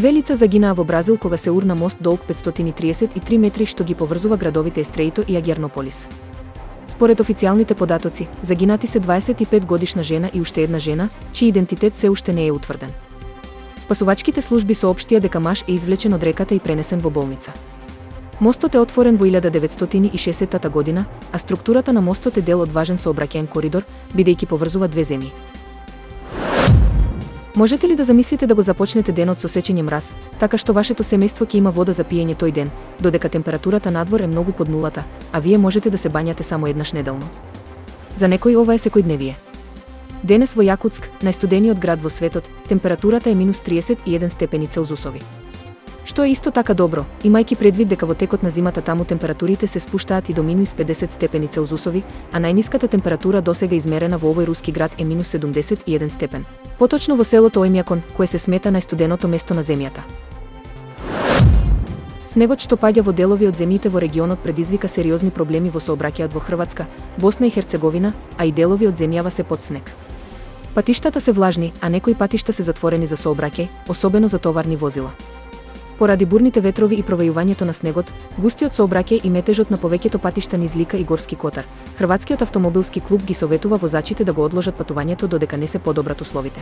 Две лица загинаа во Бразил кога се урна мост долг 533 метри што ги поврзува градовите Естреито и Агернополис. Според официјалните податоци, загинати се 25 годишна жена и уште една жена, чиј идентитет се уште не е утврден. Спасувачките служби соопштија дека маж е извлечен од реката и пренесен во болница. Мостот е отворен во 1960 година, а структурата на мостот е дел од важен сообраќаен коридор, бидејќи поврзува две земји. Можете ли да замислите да го започнете денот со сечење мраз, така што вашето семејство ќе има вода за пиење тој ден, додека температурата надвор е многу под нулата, а вие можете да се бањате само еднаш неделно? За некој ова е секојдневие. Денес во Јакутск, најстудениот град во светот, температурата е минус 31 степени Целзусови. Што е исто така добро, имајќи предвид дека во текот на зимата таму температурите се спуштаат и до минус 50 степени Целзусови, а најниската температура досега измерена во овој руски град е минус 71 степен. Поточно во селото Ојмјакон, кое се смета најстуденото место на земјата. Снегот што паѓа во делови од земјите во регионот предизвика сериозни проблеми во сообраќајот во Хрватска, Босна и Херцеговина, а и делови од земјава се под снег. Патиштата се влажни, а некои патишта се затворени за сообраќај, особено за товарни возила. Поради бурните ветрови и провејувањето на снегот, густиот сообраќај и метежот на повеќето патишта низ Лика и Горски Котар, Хрватскиот автомобилски клуб ги советува возачите да го одложат патувањето додека не се подобрат условите.